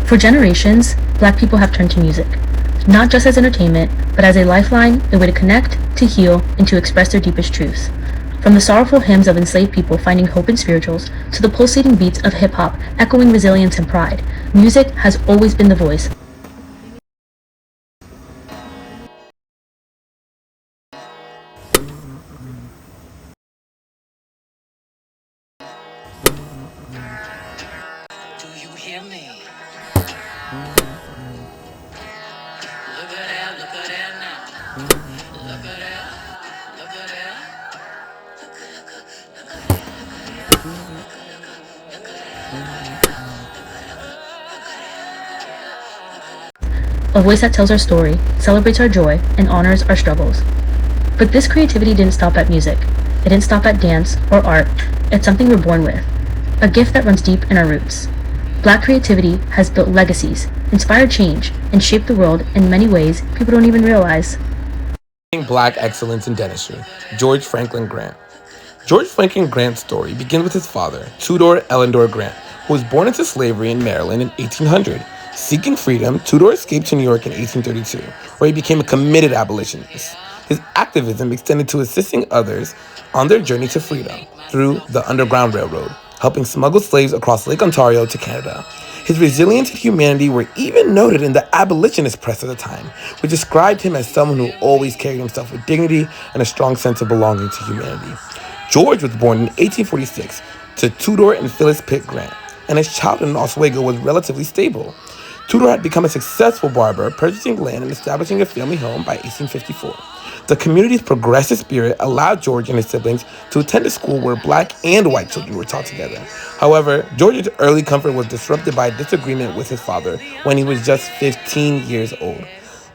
For generations, Black people have turned to music, not just as entertainment, but as a lifeline, a way to connect, to heal, and to express their deepest truths. From the sorrowful hymns of enslaved people finding hope in spirituals, to the pulsating beats of hip-hop echoing resilience and pride, music has always been the voice. Do you hear me? Look at that now. Look at that, look at that. A voice that tells our story, celebrates our joy, and honors our struggles. But this creativity didn't stop at music. It didn't stop at dance or art. It's something we're born with, a gift that runs deep in our roots. Black creativity has built legacies, inspired change, and shaped the world in many ways people don't even realize. Black excellence in dentistry, George Franklin Grant. George Franklin Grant's story begins with his father, Tudor Ellenor Grant, who was born into slavery in Maryland in 1800. Seeking freedom, Tudor escaped to New York in 1832, where he became a committed abolitionist. His activism extended to assisting others on their journey to freedom through the Underground Railroad, helping smuggle slaves across Lake Ontario to Canada. His resilience and humanity were even noted in the abolitionist press of the time, which described him as someone who always carried himself with dignity and a strong sense of belonging to humanity. George was born in 1846 to Tudor and Phyllis Pitt Grant, and his childhood in Oswego was relatively stable. Tudor had become a successful barber, purchasing land and establishing a family home by 1854. The community's progressive spirit allowed George and his siblings to attend a school where Black and white children were taught together. However, George's early comfort was disrupted by a disagreement with his father when he was just 15 years old.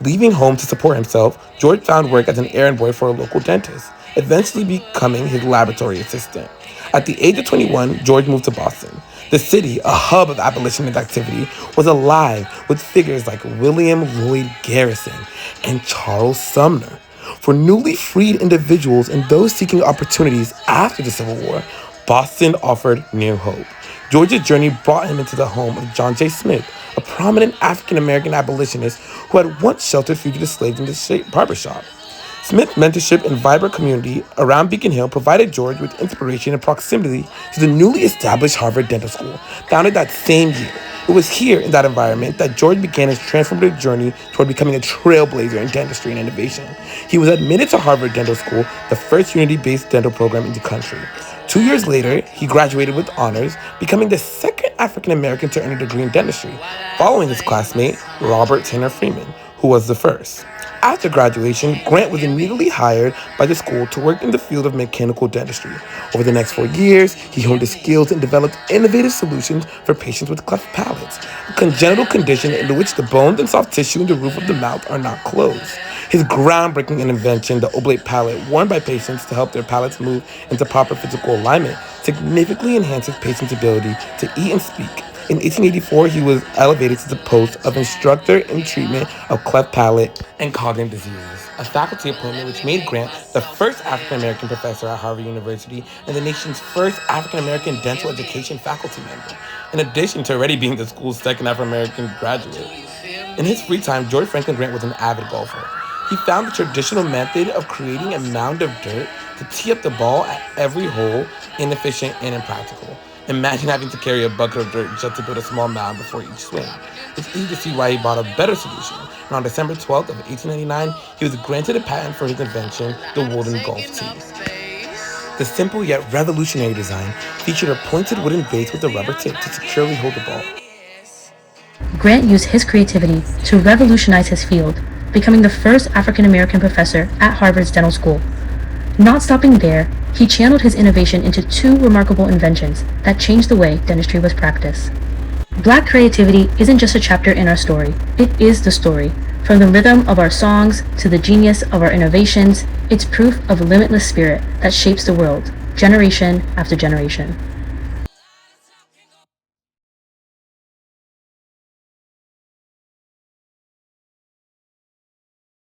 Leaving home to support himself, George found work as an errand boy for a local dentist, eventually becoming his laboratory assistant. At the age of 21, George moved to Boston. The city, a hub of abolitionist activity, was alive with figures like William Lloyd Garrison and Charles Sumner. For newly freed individuals and those seeking opportunities after the Civil War, Boston offered new hope. George's journey brought him into the home of John J. Smith, a prominent African-American abolitionist who had once sheltered fugitive slaves in the barbershop. Smith's mentorship and vibrant community around Beacon Hill provided George with inspiration and proximity to the newly established Harvard Dental School, founded that same year. It was here in that environment that George began his transformative journey toward becoming a trailblazer in dentistry and innovation. He was admitted to Harvard Dental School, the first unity-based dental program in the country. 2 years later, he graduated with honors, becoming the second African-American to earn a degree in dentistry, following his classmate, Robert Tanner Freeman, who was the first. After graduation, Grant was immediately hired by the school to work in the field of mechanical dentistry. Over the next 4 years, he honed his skills and developed innovative solutions for patients with cleft palates, a congenital condition in which the bones and soft tissue in the roof of the mouth are not closed. His groundbreaking invention, the oblate palate, worn by patients to help their palates move into proper physical alignment, significantly enhances patients' ability to eat and speak. In 1884, he was elevated to the post of instructor in treatment of cleft palate and cognitive diseases, a faculty appointment which made Grant the first African-American professor at Harvard University and the nation's first African-American dental education faculty member, in addition to already being the school's second African-American graduate. In his free time, George Franklin Grant was an avid golfer. He found the traditional method of creating a mound of dirt to tee up the ball at every hole inefficient and impractical. Imagine having to carry a bucket of dirt just to build a small mound before each swing. It's easy to see why he bought a better solution. And on December 12th of 1899, he was granted a patent for his invention, the wooden golf tee. The simple yet revolutionary design featured a pointed wooden base with a rubber tip to securely hold the ball. Grant used his creativity to revolutionize his field, becoming the first African-American professor at Harvard's dental school. Not stopping there, he channeled his innovation into two remarkable inventions that changed the way dentistry was practiced. Black creativity isn't just a chapter in our story, it is the story. From the rhythm of our songs to the genius of our innovations, it's proof of a limitless spirit that shapes the world, generation after generation.